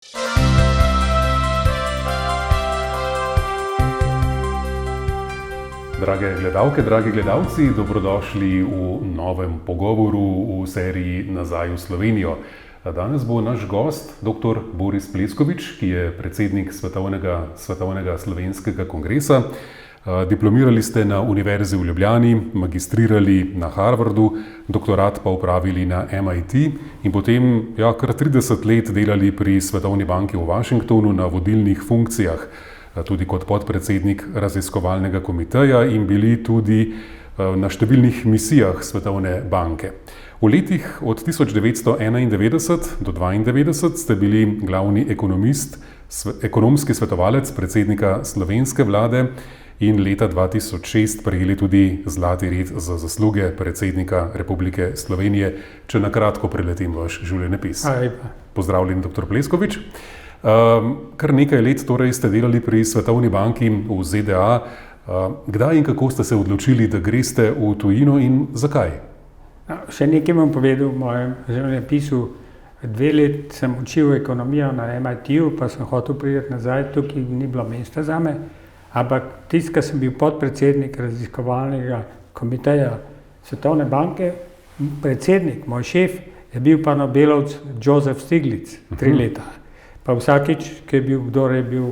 Drage gledalke, dragi gledalci, dobrodošli v novem pogovoru v seriji Nazaj v Slovenijo. Danes bo naš gost dr. Boris Pleskovič, ki je predsednik Svetovnega slovenskega kongresa. Diplomirali ste na Univerzi v Ljubljani, magistrirali na Harvardu, doktorat pa opravili na MIT in potem kar 30 let delali pri Svetovni banki v Washingtonu na vodilnih funkcijah, tudi kot podpredsednik raziskovalnega komiteja in bili tudi na številnih misijah Svetovne banke. V letih od 1991 do 1992 ste bili glavni ekonomski svetovalec predsednika slovenske vlade in leta 2006 prejeli tudi Zlati red za zasluge predsednika Republike Slovenije. Če na kratko preletim vaš življenjepis. Pozdravljen, dr. Pleskovič. Kar nekaj let torej ste delali pri Svetovni banki v ZDA. Kdaj in kako ste se odločili, da greste v tujino in zakaj? Še nekaj bom povedal v mojem življenjepisu. 2 let sem učil ekonomijo na MIT-ju, pa sem hotel priti nazaj, tukaj ni bilo mesta zame. Ampak tisti, ki sem bil podpredsednik raziskovalnega komiteja Svetovne banke, predsednik, moj šef, je bil pa Nobelovec Joseph Stiglitz, 3 leta. Pa vsakič, ki je bil, kdor je bil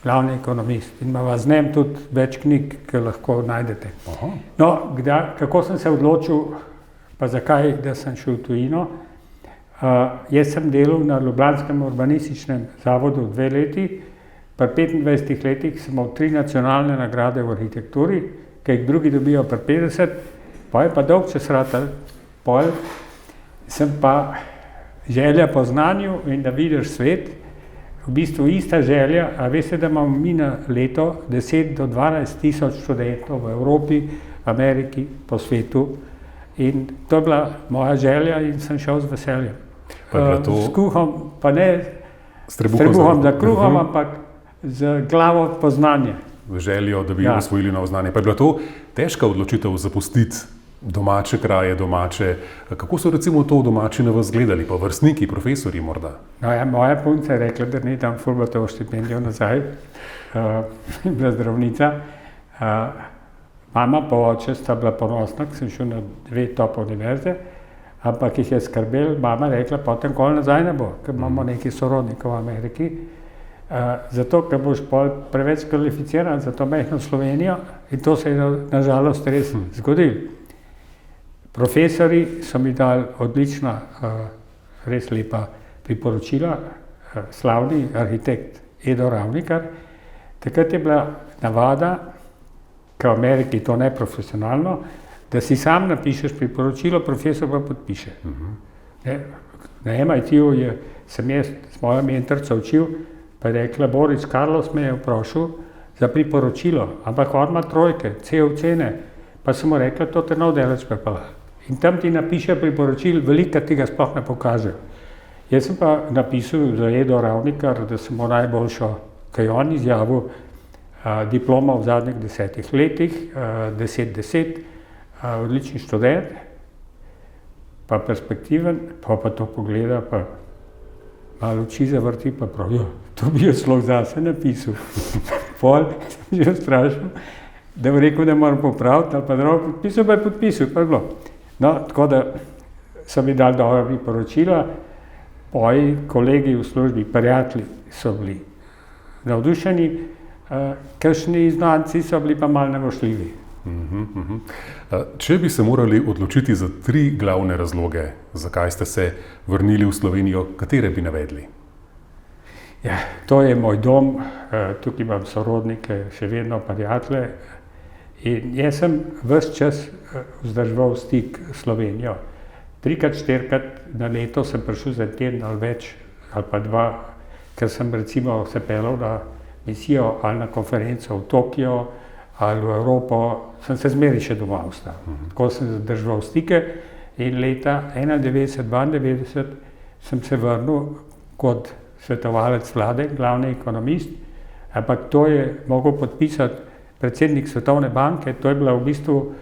glavni ekonomist. In imam z njim tudi več knjig, ki lahko najdete. No, kako sem se odločil, pa zakaj, da sem šel v tujino. Jaz sem delal na Ljubljanskem urbanističnem zavodu 2 leti. Pri 25 letih sem imel 3 nacionalne nagrade v arhitekturi, ki jih drugi dobijo pri 50, pa je pa dolg čas ratal. Sem pa želja po znanju in da vidiš svet, v bistvu ista želja, a veste, da imamo mi na leto 10 do 12 tisoč študentov v Evropi, Ameriki, po svetu. In to je bila moja želja in sem šel z veseljem. S kruhom, pa ne s trebuhom za kruhom, ampak z glavo po znanje. Željo, da bi osvojili novo znanje. Pa je bila to težka odločitev zapustiti domače kraje, domače. Kako so recimo to domači na vas gledali, pa vrstniki, profesori morda? Moja punca je rekla, da ni dam Fulbrightovo štipendijo nazaj, bila zdravnica. Mama pa oče sta bila ponosna, ker sem šel na 2 top univerze, ampak jih je skrbel, mama je rekla, potem kol nazaj ne bo, ker imamo nekaj sorodnikov v Ameriki. Zato, ker boš preveč kvalificiran za to majhno Slovenijo in to se je nažalost res zgodilo. Profesori so mi dali odlična, res lepa priporočila, slavni arhitekt Edo Ravnikar. Takrat je bila navada, v Ameriki to neprofesionalno, da si sam napišeš priporočilo, profesor pa podpiše. Na MIT-ju sem jaz s mojo mentorico učil, pa je rekla, Boris Karlos me je vprašal za priporočilo, ampak on ima 3, C ocene, pa sem mu rekla, to te nov delač prepala. In tam ti napiše priporočil, veliko ti ga sploh ne pokaže. Jaz sem pa napisal za Edo Ravnikar, da sem mu najboljšo, kaj on izjavil, diploma v zadnjih 10 letih, 10-10, odlični študent, pa perspektiven, pa to pogleda, pa malo oči zavrti, pa pravi, to bi jaz lahko zase napisal. Pol sem že strašil, da bi rekel, da moram popraviti, ali pa drugo podpisal, pa je podpisal, pa je bilo. No, tako da so mi dali dobra priporočila, moji kolegi v službi, prijatelji so bili navdušeni, kakšni znanci so bili pa malo nevošljivi. Če bi se morali odločiti za 3 glavne razloge, zakaj ste se vrnili v Slovenijo, katere bi navedli? To je moj dom, tukaj imam sorodnike, še vedno prijatelje. In jaz sem ves čas vzdrževal stik s Slovenijo. 3-4 na leto sem prišel za teden ali več, ali pa 2, ker sem recimo se peljal na misijo ali na konferenco v Tokio ali v Evropo, sem se zmeraj še doma ostal. Tako sem zadrževal stike in leta 1991-1992 sem se vrnil kot svetovalec vlade, glavni ekonomist, ampak to je mogel podpisati predsednik Svetovne banke, to je bila v bistvu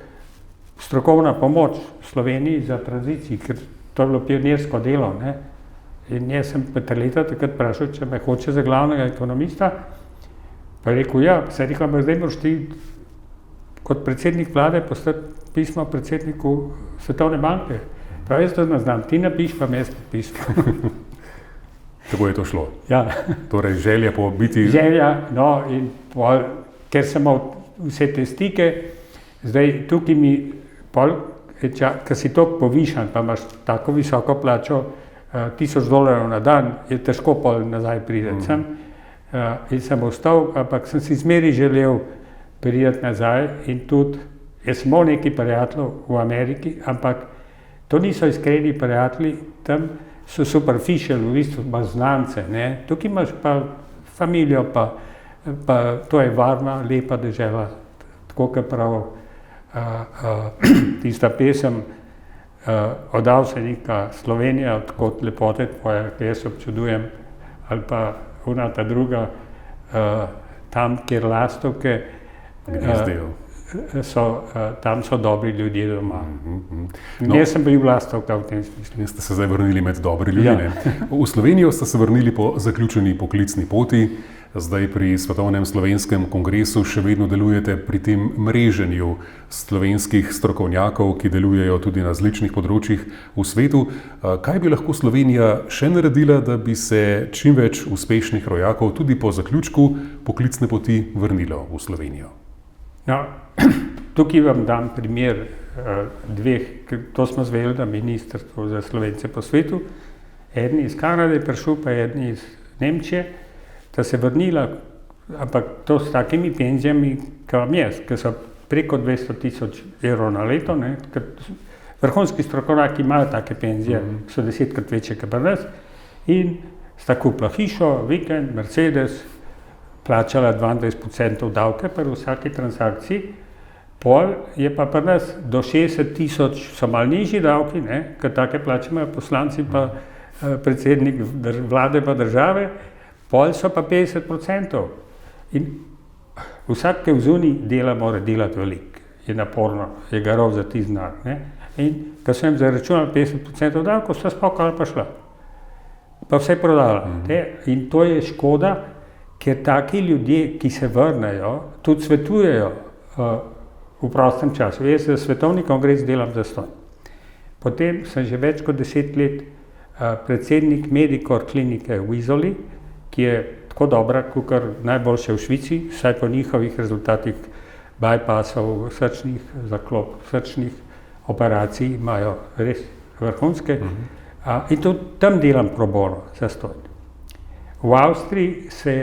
strokovna pomoč Sloveniji za tranziciji, ker to je bilo pionirsko delo, ne? In jaz sem Peterleta takrat vprašal, če me hoče za glavnega ekonomista. Pa je rekel, ja, pa se je rekel, ampak zdaj moraš ti kot predsednik vlade poslati pismo predsedniku Svetovne banke. Pa jaz to ne znam, ti napiš, pa jaz pismo. Tako je to šlo. Ja. Torej, želja po biti... Želja, no, in pol, ker sem imel vse te stike, zdaj tukaj mi, pol, ker si toliko povišan, pa imaš tako visoko plačo, $1000 na dan, je težko pol nazaj priti sem. In sem ostal, ampak sem si zmeri želel priti nazaj in tudi, jaz sem imel nekaj prijateljev v Ameriki, ampak to niso iskreni prijatelji, tam so superficial, v bistvu imaš znance, ne. Tukaj imaš pa familijo, pa to je varna, lepa dežela, tako kot prav tista pesem Oddal se neka Slovenija, odkot lepote tvoje, ki jaz občudujem, ali pa ona ta druga, tam, kjer lastovke tam so dobri ljudje doma. No, jaz sem bil lastovka v tem smislu. Ste se zdaj vrnili med dobri ljudje, ne? V Slovenijo ste se vrnili po zaključeni poklicni poti, zdaj pri Svetovnem slovenskem kongresu še vedno delujete pri tem mreženju slovenskih strokovnjakov, ki delujejo tudi na različnih področjih v svetu. Kaj bi lahko Slovenija še naredila, da bi se čim več uspešnih rojakov tudi po zaključku poklicne poti vrnilo v Slovenijo? No, tukaj vam dam primer dveh, to smo zvedeli na Ministrstvu za Slovence po svetu. Eden iz Kanade je prišel, pa eden iz Nemčije, da se vrnila, ampak to s takimi penzijami, kot vam jaz, ki so preko 200,000 € na leto, ne, vrhunski strokovnjaki imajo take penzije, so 10-krat večje kot pri nas, in sta kupila hišo, vikend, Mercedes, plačala 22% davke pri vsaki transakciji, pol je pa pri nas do 60,000 so malo nižji davki, ne, ker take plače imajo poslanci pa predsednik vlade pa države, pol so pa 50%. In vsak, ki vzuni dela, mora delati veliko, je naporno, je garov za ti znak, ne. In ko sem jim zaračunal 50% davkov, so spokali pa šla. Pa vse prodala. In to je škoda, ker taki ljudje, ki se vrnejo, tudi svetujejo v prostem času. Jaz za Svetovni kongres delam zastonj. Potem sem že več kot 10 let predsednik Medicor klinike v Izoli, ki je tako dobra, kakor najboljše v Švici, vsaj po njihovih rezultatih bypassov, srčnih zaklop, srčnih operacij imajo res vrhunske. In tudi tam delam pro bono, zastonj. V Avstriji se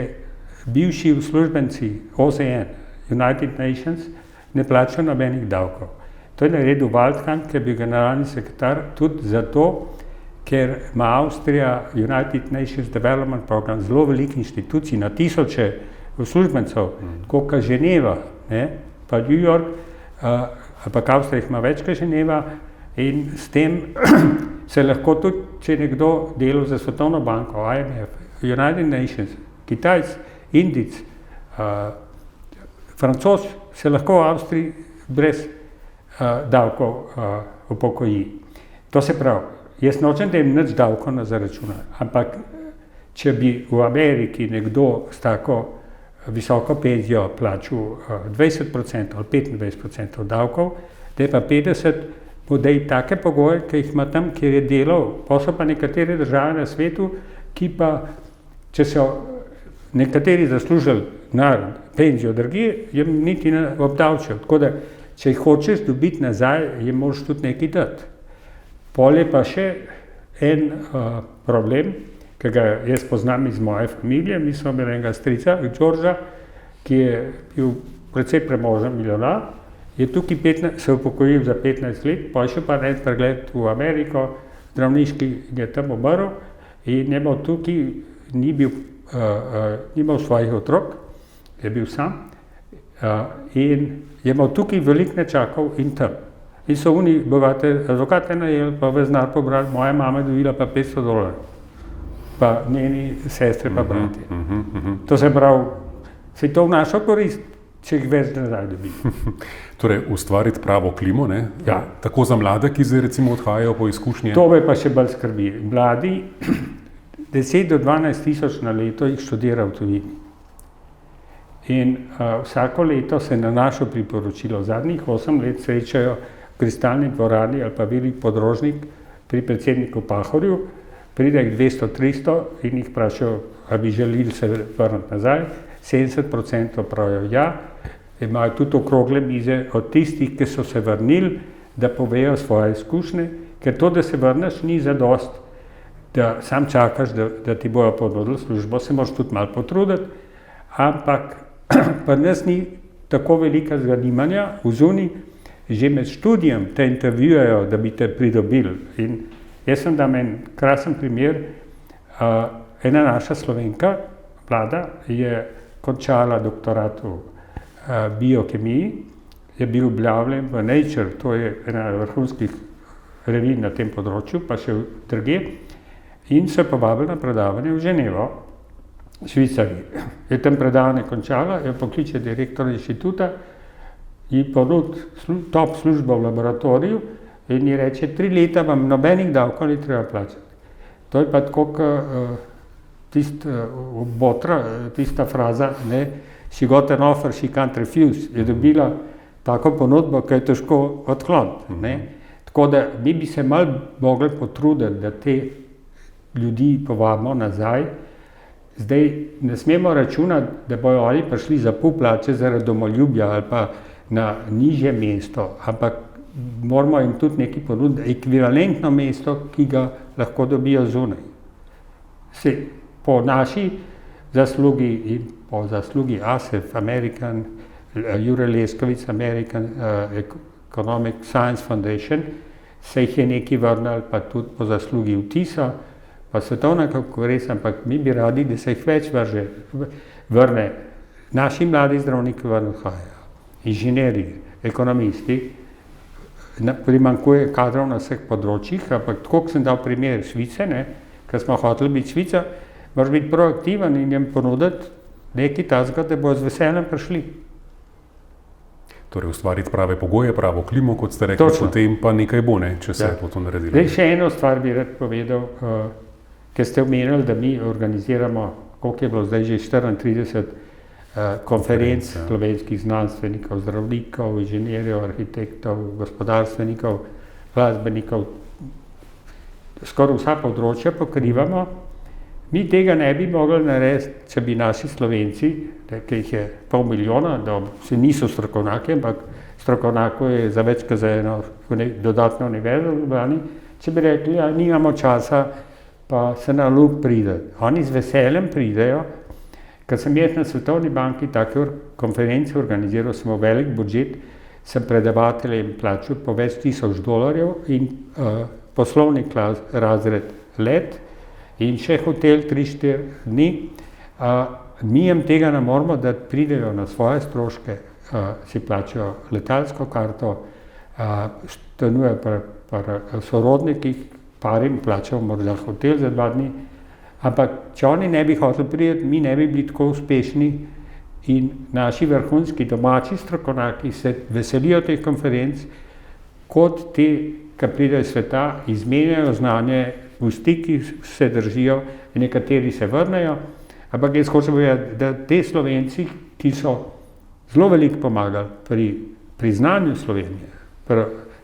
bivši uslužbenci OZN, United Nations, ne plačajo nobenih davkov. To je naredil Waldkamp, ki je bil generalni sekretar, tudi zato, ker ima Avstrija United Nations Development Program zelo veliko inštitucij, na tisoče uslužbencev, tako kot Ženeva, ne, pa New York, ampak Avstrija ima več kot Ženeva, in s tem se lahko tudi, če je nekdo delal za Svetovno banko, IMF, United Nations, Kitajc, Indic, Francoz, se lahko v Avstriji brez davkov upokoji. To se pravi, jaz nočem, da jim nič davkov ne zaračunajo, ampak če bi v Ameriki nekdo s tako visoko penzijo plačal 20% ali 25% davkov, da je pa 50%, da je take pogoje, ki jih ima tam, kjer je delal. Pa so pa nekatere države na svetu, ki pa, če so nekateri zaslužili na penzijo drugje, jim niti ne obdavčijo. Tako da, če jih hočeš dobiti nazaj, jim moraš tudi nekaj dati. Pol je pa še en problem, ki ga jaz poznam iz moje familije. Mi smo imeli enega strica, Đorđa, ki je bil precej premožen milijonar, je tukaj se upokojil za 15 let, pa je šel pa en pregled v Ameriko, zdravniški, je tam umrl in je imel tukaj, ni imel svojih otrok, je bil sam in je imel tukaj veliko nečakov in tam. In so oni bogate advokate najeli, pa ves denar pobrali, moja mama je dobila pa $500, pa njeni sestre pa bratje. To se pravi, se je to v našo korist, če jih več nazaj dobi. Torej, ustvariti pravo klimo, ne? Ja. Tako za mlade, ki zdaj recimo odhajajo po izkušnje? To me pa še bolj skrbi. Mladi, 10 do 12 tisoč na leto jih študira v tujini. In vsako leto se na našo priporočilo zadnjih 8 let srečajo v Kristalni dvorani ali pa Vili Podrožnik pri predsedniku Pahorju, pride jih 200-300 in jih vprašajo, ali bi želeli se vrniti nazaj. 70% pravijo ja, imajo tudi okrogle mize od tistih, ki so se vrnili, da povejo svoje izkušnje, ker to, da se vrneš, ni zadost, da sam čakaš, da ti bojo ponudili službo, se moraš tudi malo potruditi, ampak pa nas ni tako velika zanimanja v zunaj, že med študijem te intervjujejo, da bi te pridobili. In jaz sem dam en krasen primer, ena naša Slovenka, Vlada, je končala doktorat v biokemiji, je bil objavljen v Nature, to je ena vrhunskih revij na tem področju, pa še drugje, in se povabila na predavanje v Ženevo, v Švicariji. Je tam predavanje končala, jo pokliče direktor inštituta, ji ponudi top službo v laboratoriju in ji reče, 3 leta vam nobenih davkov ni treba plačati. To je pa tako, tista fraza, ne, she got an offer, she can't refuse, je dobila tako ponudbo, ki je težko odkloniti. Tako da mi bi se malo mogli potruditi, da te ljudi povabimo nazaj. Zdaj ne smemo računati, da bojo oni prišli za pol plače zaradi domoljubja ali pa na nižje mesto, ampak moramo jim tudi nekaj ponuditi, ekvivalentno mesto, ki ga lahko dobijo zunaj. Po naši zaslugi in po zaslugi ASEF, American, Jure Leskovic, American Economic Science Foundation, se jih je nekaj vrnili, pa tudi po zaslugi vtisa, pa svetovna konkurenca, ampak mi bi radi, da se jih več vrne. Naši mladi zdravniki odhajajo, inženirji, ekonomisti, primanjkuje kadrov na vseh področjih, ampak tako, kot sem dal primer Švice, ker smo hoteli biti Švica, moraš biti proaktiven in jim ponuditi nekaj takega, da bojo z veseljem prišli. Torej ustvariti prave pogoje, pravo klimo, kot ste rekli, potem pa nekaj bo, če se bo to naredilo. Zdaj še eno stvar bi rad povedal, ker ste omenili, da mi organiziramo, koliko je bilo zdaj že 34 konferenc slovenskih znanstvenikov, zdravnikov, inženirjev, arhitektov, gospodarstvenikov, glasbenikov, skoraj vsa področja pokrivamo. Mi tega ne bi mogli narediti, če bi naši Slovenci, ki jih je 500 milijona, da se niso strokovnjaki, ampak strokovnjakov je za več kot za eno dodatno univerzo v Ljubljani, če bi rekli, ja, nimamo časa, pa se na luk pride. Oni z veseljem pridejo, ker sem jaz na Svetovni banki take konference organiziral, smo velik budžet, sem predavateljem plačal po več $1000 in poslovni razred let, in še hotel 3-4 dni. Mi jim tega ne moramo, da pridejo na svoje stroške, si plačajo letalsko karto, stanujejo pri sorodnikih, parim plačajo morda hotel za 2 dni, ampak če oni ne bi hoteli priti, mi ne bi bili tako uspešni in naši vrhunski domači strokovnjaki se veselijo teh konferenc, kot ti, ki pridejo iz sveta, izmenjajo znanje, v stiki se držijo in nekateri se vrnejo, ampak jaz hočem povedati, da te Slovenci, ki so zelo veliko pomagali pri priznanju Slovenije,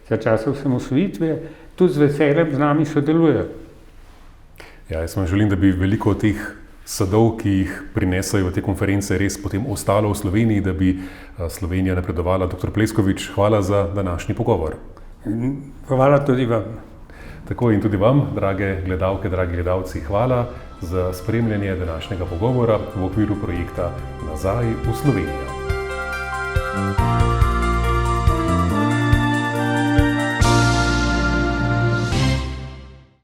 za časov osamosvojitve, tudi z veseljem z nami sodelujejo. Ja, jaz vam želim, da bi veliko teh sadov, ki jih prinesajo te konference, res potem ostalo v Sloveniji, da bi Slovenija napredovala. Dr. Pleskovič, hvala za današnji pogovor. Hvala tudi vam. Tako in tudi vam, drage gledalke, dragi gledalci, hvala za spremljanje današnjega pogovora v okviru projekta Nazaj v Slovenijo.